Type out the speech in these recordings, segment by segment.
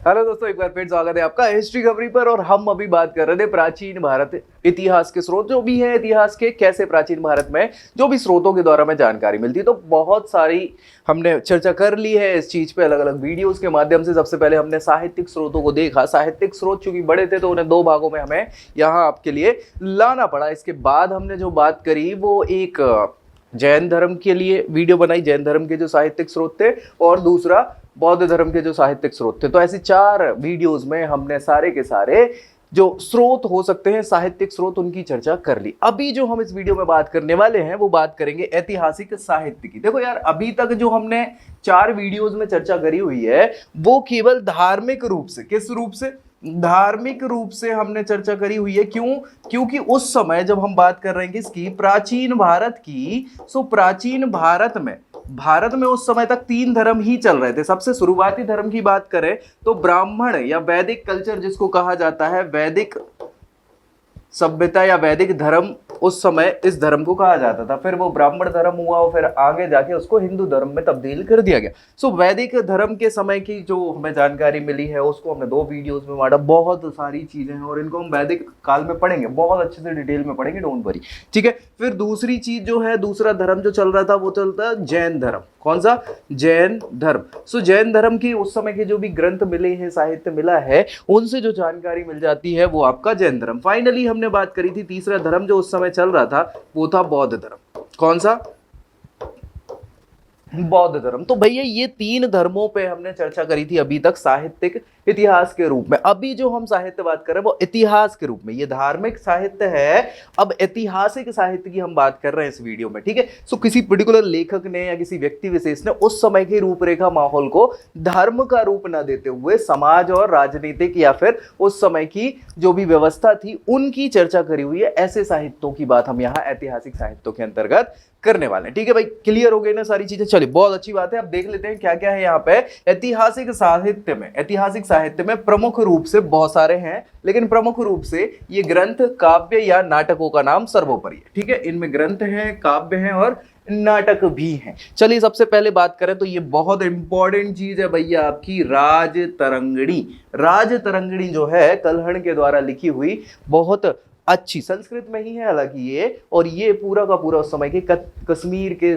Hello दोस्तों, एक बार फिर स्वागत है आपका हिस्ट्री खबरी पर। और हम अभी बात कर रहे थे प्राचीन भारत इतिहास के स्रोत जो भी है इतिहास के, कैसे प्राचीन भारत में जो भी स्रोतों के द्वारा हमें जानकारी मिलती है। तो बहुत सारी हमने चर्चा कर ली है इस चीज पे अलग अलग वीडियोस के माध्यम से। सबसे पहले हमने साहित्यिक स्रोतों को देखा। साहित्यिक स्रोत चूंकि बड़े थे तो उन्हें दो भागों में हमें यहाँ आपके लिए लाना पड़ा। इसके बाद हमने जो बात करी वो एक जैन धर्म के लिए वीडियो बनाई, जैन धर्म के जो साहित्यिक स्रोत थे, और दूसरा बौद्ध धर्म के जो साहित्यिक स्रोत थे। तो ऐसी 4 वीडियोस में हमने सारे के सारे जो स्रोत हो सकते हैं साहित्यिक स्रोत उनकी चर्चा कर ली। अभी जो हम इस वीडियो में बात करने वाले हैं वो बात करेंगे ऐतिहासिक साहित्य की। देखो यार, अभी तक जो हमने 4 वीडियोस में चर्चा करी हुई है वो केवल धार्मिक रूप से, किस रूप से, धार्मिक रूप से हमने चर्चा करी हुई है। क्यों? क्योंकि उस समय जब हम बात कर रहे हैं किसकी, प्राचीन भारत की, सो प्राचीन भारत में उस समय तक 3 धर्म ही चल रहे थे। सबसे शुरुआती धर्म की बात करें तो ब्राह्मण या वैदिक कल्चर जिसको कहा जाता है, वैदिक सभ्यता या वैदिक धर्म, उस समय इस धर्म को कहा जाता था। फिर वो ब्राह्मण धर्म हुआ और फिर आगे जाके उसको हिंदू धर्म में तब्दील कर दिया गया। सो वैदिक धर्म के समय की जो हमें जानकारी मिली है उसको हमने 2 वीडियोस में बांटा। बहुत सारी चीजें हैं और इनको हम वैदिक काल में पढ़ेंगे, बहुत अच्छे से डिटेल में पढ़ेंगे, डोंट वरी, ठीक है। फिर दूसरी चीज जो है, दूसरा धर्म जो चल रहा था वो चलता है जैन धर्म। कौन सा? जैन धर्म। सो जैन धर्म की उस समय के जो भी ग्रंथ मिले हैं, साहित्य मिला है, उनसे जो जानकारी मिल जाती है वो आपका जैन धर्म। फाइनली हमने बात करी थी तीसरा धर्म जो उस समय चल रहा था वो था बौद्ध धर्म। कौन सा? बौद्ध धर्म। तो भैया ये 3 धर्मों पे हमने चर्चा करी थी अभी तक साहित्यिक इतिहास के रूप में। अभी जो हम साहित्य बात कर रहे हैं वो इतिहास के रूप में। ये धार्मिक साहित्य है, अब ऐतिहासिक साहित्य की हम बात कर रहे हैं इस वीडियो में, ठीक है। सो किसी पर्टिकुलर लेखक ने या किसी व्यक्ति विशेष ने उस समय की रूपरेखा माहौल को धर्म का रूप न देते हुए समाज और राजनीतिक या फिर उस समय की जो भी व्यवस्था थी उनकी चर्चा करी हुई है। ऐसे साहित्यों की बात हम यहाँ ऐतिहासिक साहित्यों के अंतर्गत करने वाले हैं, ठीक है भाई। क्लियर हो गई ना सारी चीजें? चलिए, बहुत अच्छी बात है। अब देख लेते हैं क्या क्या है यहाँ पे ऐतिहासिक साहित्य में। ऐतिहासिक साहित्य में प्रमुख रूप से बहुत सारे हैं, लेकिन प्रमुख रूप से ये ग्रंथ, काव्य या नाटकों का नाम सर्वोपरि है, ठीक है। इनमें ग्रंथ हैं, काव्य हैं और नाटक भी हैं। चलिए, सबसे पहले बात करें तो ये बहुत इंपॉर्टेंट चीज है भैया आपकी राजतरंगिणी। राजतरंगिणी जो है कल्हण के द्वारा लिखी हुई, बहुत अच्छी, संस्कृत में ही है हालांकि ये, और ये पूरा का पूरा उस समय के कश्मीर के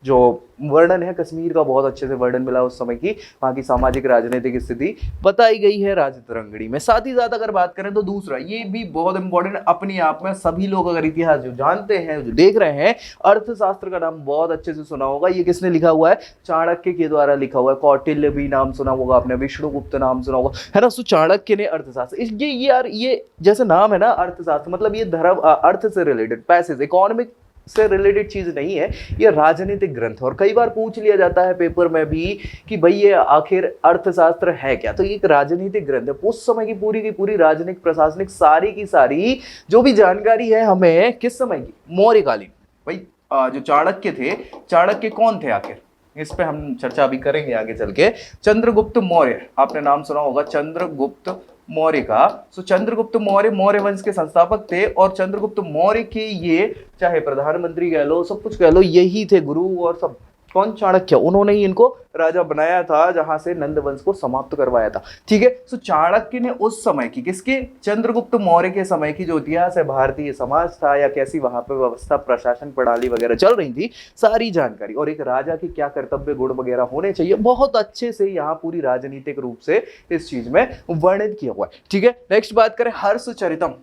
जो वर्णन है, कश्मीर का बहुत अच्छे से वर्णन मिला उस समय की, वहाँ की सामाजिक राजनीतिक स्थिति बताई गई है राजतरंगिणी में। साथ ही साथ अगर बात करें तो दूसरा, ये भी बहुत इंपॉर्टेंट अपने आप में, सभी लोग अगर इतिहास जो जानते हैं, जो देख रहे हैं, अर्थशास्त्र का नाम बहुत अच्छे से सुना होगा। ये किसने लिखा हुआ है? चाणक्य के द्वारा लिखा हुआ है। कौटिल्य भी नाम सुना होगा आपने, विष्णुगुप्त नाम सुना होगा, है ना। सो चाणक्य ने अर्थशास्त्र, ये यार ये जैसे नाम है ना अर्थशास्त्र, मतलब ये धर्म अर्थ से रिलेटेड, पैसे से, इकोनॉमिक से रिलेटेड चीज नहीं है, ये राजनीतिक ग्रंथ। और कई बार पूछ लिया जाता है पेपर में भी कि भाई ये आखिर अर्थशास्त्र है क्या? तो ये एक राजनीतिक ग्रंथ है। उस समय की पूरी राजनीतिक, प्रशासनिक, सारी की सारी जो भी जानकारी है हमें किस समय की, मौर्यकालीन। भाई जो चाणक्य थे, चाणक्य कौन थे आखिर, इस पे हम चर्चा भी करेंगे आगे चल के। चंद्रगुप्त मौर्य, आपने नाम सुना होगा चंद्रगुप्त मौर्य का। सो चंद्रगुप्त मौर्य मौर्य वंश के संस्थापक थे, और चंद्रगुप्त मौर्य के ये चाहे प्रधानमंत्री कह लो, सब कुछ कह लो, यही थे गुरु और सब। कौन? चाणक्य। उन्होंने ही इनको राजा बनाया था, जहां से नंद वंश को समाप्त करवाया था, ठीक है। सो चाणक्य ने उस समय की, किसके? चंद्रगुप्त मौर्य के समय की जो इतिहास है, भारतीय समाज था या कैसी वहां पे व्यवस्था, प्रशासन प्रणाली वगैरह चल रही थी, सारी जानकारी, और एक राजा के क्या कर्तव्य गुण वगैरह होने चाहिए, बहुत अच्छे से यहाँ पूरी राजनीतिक रूप से इस चीज में वर्णित किया हुआ है, ठीक है। नेक्स्ट बात करें हर्षचरितम।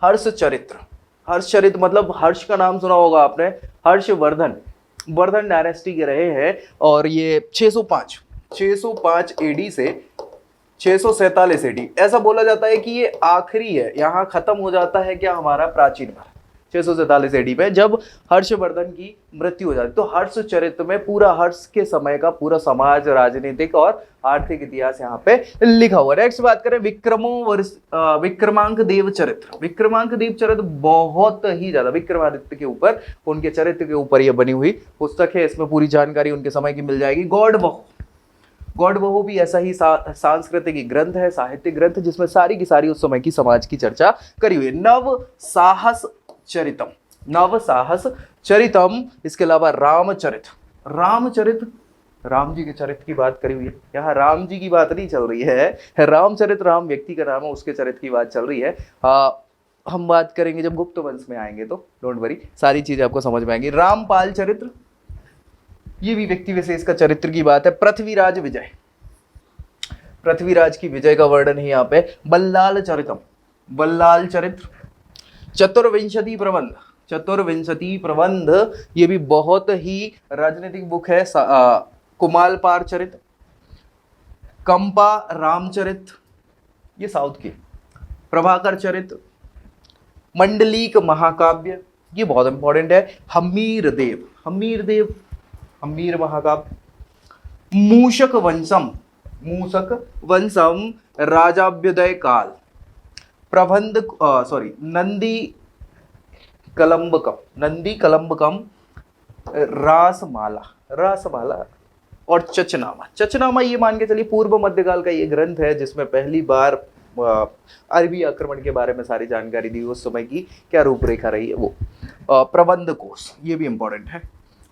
हर्षचरित्र, हर्षचरित मतलब हर्ष का नाम सुना होगा आपने, हर्षवर्धन, वर्धन डायनेस्टी के रहे हैं, और ये 605 एडी से 647 एडी, ऐसा बोला जाता है कि ये आखिरी है, यहाँ खत्म हो जाता है क्या हमारा प्राचीन भारत। 647 एडी में जब हर्षवर्धन की मृत्यु हो जाती, तो हर्षचरित्र में पूरा हर्ष के समय का पूरा समाज, राजनीतिक और आर्थिक इतिहास यहाँ पे लिखा हुआ है। नेक्स्ट बात करें विक्रमांक देव चरित्र। विक्रमांक देव चरित्र बहुत ही ज्यादा विक्रमादित्य के ऊपर, उनके चरित्र के ऊपर ये बनी हुई पुस्तक है। इसमें पूरी जानकारी उनके समय की मिल जाएगी। गॉड बहू भी ऐसा ही सांस्कृतिक ग्रंथ है, साहित्यिक ग्रंथ, जिसमें सारी की सारी उस समय की समाज की चर्चा करी हुई है। नव साहस चरितम, इसके अलावा रामचरित राम जी के चरित्र की बात करी हुई है, यहाँ राम जी की बात नहीं चल रही है, रामचरित राम व्यक्ति का नाम है, उसके चरित्र की बात चल रही है। हम बात करेंगे जब गुप्त वंश में आएंगे तो डोंट वरी, सारी चीजें आपको समझ में आएंगी। रामपाल चरित्र, ये भी व्यक्ति विशेष का चरित्र की बात है। पृथ्वीराज विजय, पृथ्वीराज की विजय का वर्णन है यहाँ पे। बल्लाल चरितम, बल्लाल चरित्र। चतुर्विंशति प्रबंध, चतुर्विंशति प्रबंध ये भी बहुत ही राजनीतिक बुक है। कुमालपार चरित्र, कंपा रामचरित, ये साउथ के। प्रभाकर चरित्र, मंडलीक महाकाव्य, ये बहुत इंपॉर्टेंट है। हमीर देव, हमीर देव, हमीर महाकाव्य। मूषक वंशम, मूषक वंशम राजाभ्युदय काल। प्रबंध नंदी कलंबकम, नंदी कलंबकम। रासमाला, रासमाला। और चचनामा, चचनामा ये मान के चलिए पूर्व मध्यकाल का ये ग्रंथ है जिसमें पहली बार अरबी आक्रमण के बारे में सारी जानकारी दी, उस समय की क्या रूपरेखा रही है वो। प्रबंध कोश, ये भी इंपॉर्टेंट है।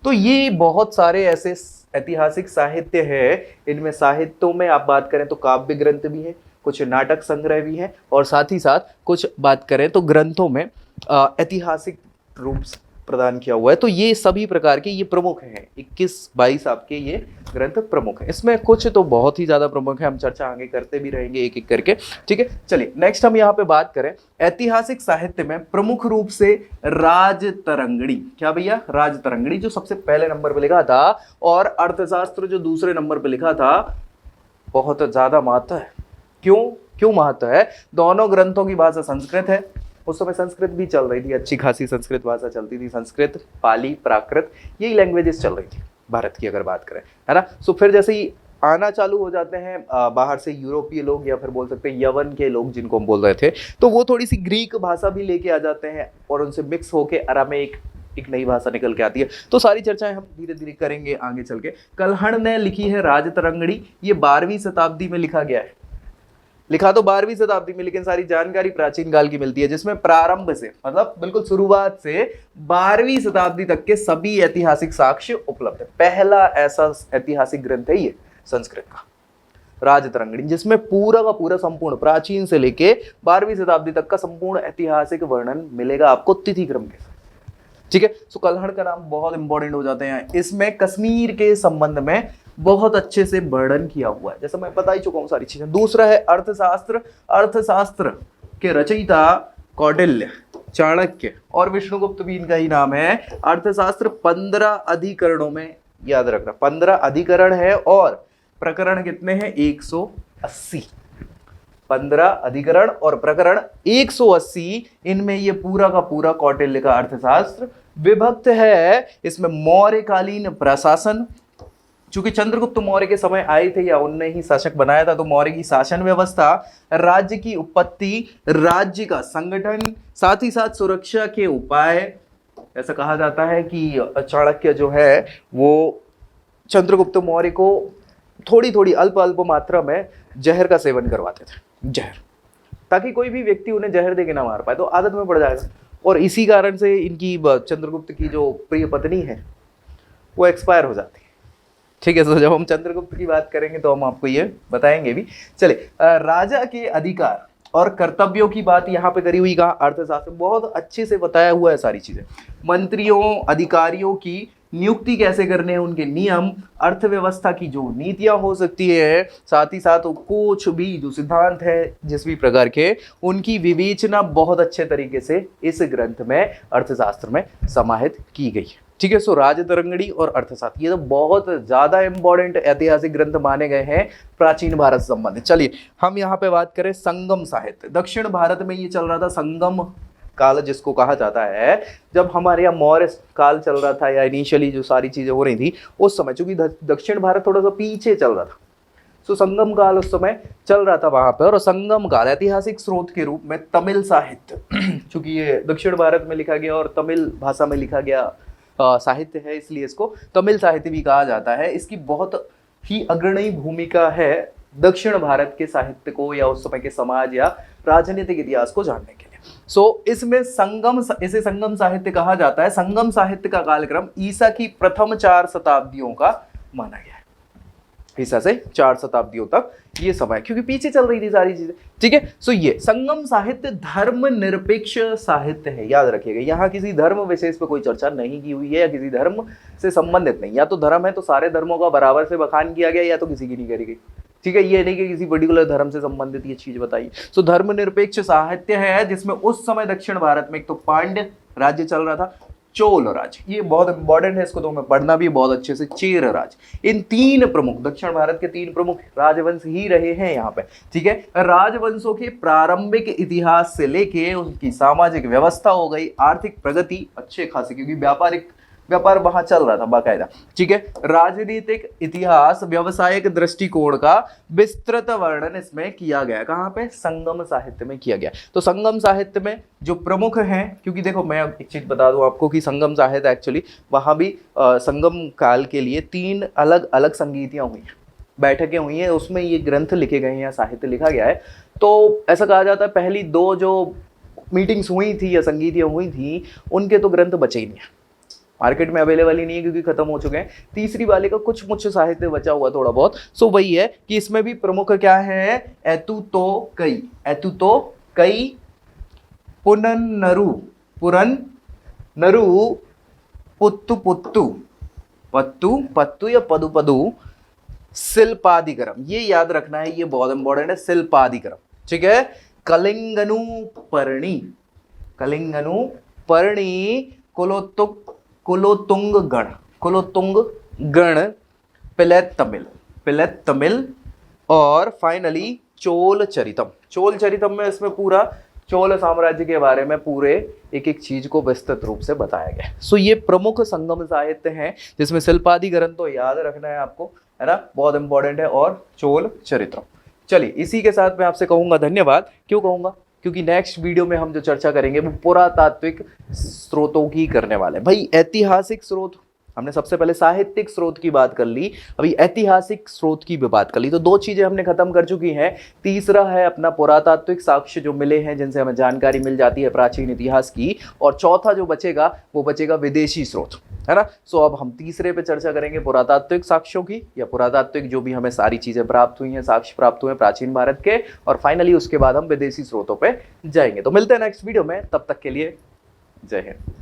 तो ये बहुत सारे ऐसे ऐतिहासिक साहित्य है, इनमें साहित्यों में आप बात करें तो काव्य ग्रंथ भी है, कुछ नाटक संग्रह भी है, और साथ ही साथ कुछ बात करें तो ग्रंथों में ऐतिहासिक रूप प्रदान किया हुआ है। तो ये सभी प्रकार के ये प्रमुख हैं, 21-22 आपके ये ग्रंथ प्रमुख हैं। इसमें कुछ तो बहुत ही ज्यादा प्रमुख है, हम चर्चा आगे करते भी रहेंगे एक एक करके, ठीक है। चलिए नेक्स्ट हम यहाँ पे बात करें ऐतिहासिक साहित्य में प्रमुख रूप से राजतरंगिणी। क्या भैया? राजतरंगिणी जो सबसे पहले नंबर पे लिखा था, और अर्थशास्त्र जो दूसरे नंबर पे लिखा था। बहुत ज्यादा महत्व है। क्यों महत्व है? दोनों ग्रंथों की भाषा संस्कृत है, उस समय संस्कृत भी चल रही थी, अच्छी खासी संस्कृत भाषा चलती थी, संस्कृत, पाली, प्राकृत, यही लैंग्वेजेस चल रही थी भारत की अगर बात करें, है ना। सो फिर जैसे ही आना चालू हो जाते हैं बाहर से यूरोपीय लोग, या फिर बोल सकते हैं यवन के लोग जिनको हम बोल रहे थे, तो वो थोड़ी सी ग्रीक भाषा भी लेके आ जाते हैं, और उनसे मिक्स होके अरामेइक एक नई भाषा निकल के आती है। तो सारी चर्चाएं हम धीरे धीरे करेंगे आगे चल के। कल्हण ने लिखी है राजतरंगिणी, ये 12वीं शताब्दी में लिखा गया है। लिखा तो 12वीं शताब्दी में, लेकिन सारी जानकारी प्राचीन काल की मिलती है, जिसमें प्रारंभ से मतलब बिल्कुल शुरुआत से 12वीं शताब्दी तक के सभी ऐतिहासिक साक्ष्य उपलब्ध है। पहला ऐसा ऐतिहासिक ग्रंथ है ये संस्कृत का राजतरंगिणी, जिसमें पूरा का पूरा संपूर्ण प्राचीन से लेके 12वीं शताब्दी तक का संपूर्ण ऐतिहासिक वर्णन मिलेगा आपको तिथि क्रम के साथ, ठीक है। सो कल्हण का नाम बहुत इंपॉर्टेंट हो जाते हैं। इसमें कश्मीर के संबंध में बहुत अच्छे से वर्णन किया हुआ है, जैसा मैं बता ही चुका हूं सारी चीजें। दूसरा है अर्थशास्त्र। अर्थशास्त्र के रचयिता कौटिल्य, चाणक्य और विष्णुगुप्त भी इनका ही नाम है। अर्थशास्त्र 15 अधिकरणों में, याद रखना 15 अधिकरण है, और प्रकरण कितने हैं? 180। 15 अधिकरण और प्रकरण 180, इनमें ये पूरा का पूरा कौटिल्य का अर्थशास्त्र विभक्त है। इसमें मौर्यकालीन प्रशासन, चूंकि चंद्रगुप्त मौर्य के समय आए थे या उनने ही शासक बनाया था, तो मौर्य की शासन व्यवस्था, राज्य की उत्पत्ति, राज्य का संगठन, साथ ही साथ सुरक्षा के उपाय। ऐसा कहा जाता है कि चाणक्य जो है वो चंद्रगुप्त मौर्य को थोड़ी थोड़ी अल्प मात्रा में जहर का सेवन करवाते थे, जहर, ताकि कोई भी व्यक्ति उन्हें जहर दे के ना मार पाए, तो आदत में पड़ जाएगा। और इसी कारण से इनकी चंद्रगुप्त की जो प्रिय पत्नी है वो एक्सपायर हो जाती है, ठीक है। तो जब हम चंद्रगुप्त की बात करेंगे तो हम आपको ये बताएंगे भी। चले, राजा के अधिकार और कर्तव्यों की बात यहाँ पे करी हुई। कहा अर्थशास्त्र बहुत अच्छे से बताया हुआ है सारी चीजें। मंत्रियों, अधिकारियों की नियुक्ति कैसे करने हैं, उनके नियम, अर्थव्यवस्था की जो नीतियां हो सकती है, साथ ही साथ कुछ भी जो सिद्धांत है जिस भी प्रकार के, उनकी विवेचना बहुत अच्छे तरीके से इस ग्रंथ में, अर्थशास्त्र में समाहित की गई है, ठीक है। सो राजतरंगिणी और अर्थशास्त्र ये तो बहुत ज्यादा इंपॉर्टेंट ऐतिहासिक ग्रंथ माने गए हैं प्राचीन भारत से संबंधित। चलिए हम यहाँ पे बात करें संगम साहित्य। दक्षिण भारत में ये चल रहा था संगम काल जिसको कहा जाता है। जब हमारे यहाँ मौर्य काल चल रहा था, या इनिशियली जो सारी चीजें हो रही थी उस समय, चूंकि दक्षिण भारत थोड़ा सा पीछे चल रहा था, सो संगम काल उस समय चल रहा था वहां पर। और संगम काल ऐतिहासिक स्रोत के रूप में तमिल साहित्य, चूंकि ये दक्षिण भारत में लिखा गया और तमिल भाषा में लिखा गया साहित्य है, इसलिए इसको तमिल साहित्य भी कहा जाता है। इसकी बहुत ही अग्रणी भूमिका है दक्षिण भारत के साहित्य को, या उस समय के समाज या राजनीतिक इतिहास को जानने के लिए। सो इसमें इसे संगम साहित्य कहा जाता है। संगम साहित्य का कालक्रम ईसा की प्रथम 4 शताब्दियों का माना गया है। ईसा से 4 शताब्दियों तक ये समय, क्योंकि पीछे चल रही थी सारी चीजें। ठीक है, सो ये संगम साहित्य धर्म निरपेक्ष साहित्य है, याद रखिएगा। यहाँ किसी धर्म विशेष पे कोई चर्चा नहीं की हुई है या किसी धर्म से संबंधित नहीं। या तो धर्म है तो सारे धर्मों का बराबर से बखान किया गया, या तो किसी की नहीं करी गई। ठीक है, ये नहीं कि किसी पर्टिकुलर धर्म से संबंधित ये चीज बताइए। सो धर्मनिरपेक्ष साहित्य है, जिसमें उस समय दक्षिण भारत में एक तो पांड्य राज्य चल रहा था, चोल राज्य, ये बहुत इंपॉर्टेंट है, इसको तो हमें पढ़ना भी बहुत अच्छे से, चेर राज्य। इन तीन प्रमुख दक्षिण भारत के तीन प्रमुख राजवंश ही रहे हैं यहाँ पे। ठीक है, राजवंशों के प्रारंभिक इतिहास से लेके उनकी सामाजिक व्यवस्था हो गई, आर्थिक प्रगति अच्छे खासी, क्योंकि व्यापार वहां चल रहा था बाकायदा। ठीक है, राजनीतिक इतिहास, व्यवसायिक दृष्टिकोण का विस्तृत वर्णन इसमें किया गया। कहाँ पे? संगम साहित्य में किया गया। तो संगम साहित्य में जो प्रमुख हैं, क्योंकि देखो मैं एक चीज बता दूं आपको कि संगम साहित्य एक्चुअली वहां भी संगम काल के लिए 3 अलग अलग संगीतियां हुई हैं, बैठकें हुई हैं, उसमें ये ग्रंथ लिखे गए हैं या साहित्य लिखा गया है। तो ऐसा कहा जाता है पहली 2 जो मीटिंग्स हुई थी या संगीतियां हुई थी, उनके तो ग्रंथ बचे ही नहीं है, मार्केट में अवेलेबल ही नहीं है, क्योंकि खत्म हो चुके हैं। तीसरी वाले का कुछ मुझ साहित्य बचा हुआ थोड़ा बहुत। सो वही है कि इसमें भी प्रमुख क्या है? एतु तो कई, पुनन्नरु पत्तु या पदु, शिल्पादिकरम, ये याद रखना है, ये बहुत इंपॉर्टेंट है, शिल्पादिकरम। ठीक है, कलिंगनु पर्णी, कुलोतुंग गण, पिलैत तमिल और फाइनली चोल चरितम में इसमें पूरा चोल साम्राज्य के बारे में पूरे एक एक चीज को विस्तृत रूप से बताया गया। सो ये प्रमुख संगम साहित्य हैं, जिसमें शिल्पादिकरण तो याद रखना है आपको, है ना, बहुत इंपॉर्टेंट है, और चोल चरित्रम। चलिए, इसी के साथ मैं आपसे कहूंगा धन्यवाद। क्यों कहूंगा? क्योंकि नेक्स्ट वीडियो में हम जो चर्चा करेंगे वो पुरातात्विक स्रोतों की करने वाले हैं। भाई ऐतिहासिक स्रोत, हमने सबसे पहले साहित्यिक स्रोत की बात कर ली, अभी ऐतिहासिक स्रोत की भी बात कर ली, तो 2 चीजें हमने खत्म कर चुकी हैं। तीसरा है अपना पुरातात्विक साक्ष्य जो मिले हैं, जिनसे हमें जानकारी मिल जाती है प्राचीन इतिहास की, और चौथा जो बचेगा वो बचेगा विदेशी स्रोत, है ना। सो अब हम तीसरे पे चर्चा करेंगे पुरातात्विक साक्ष्यों की, या पुरातात्विक जो भी हमें सारी चीजें प्राप्त हुई हैं, साक्ष्य प्राप्त हुए प्राचीन भारत के, और फाइनली उसके बाद हम विदेशी स्रोतों पे जाएंगे। तो मिलते हैं नेक्स्ट वीडियो में, तब तक के लिए जय हिंद।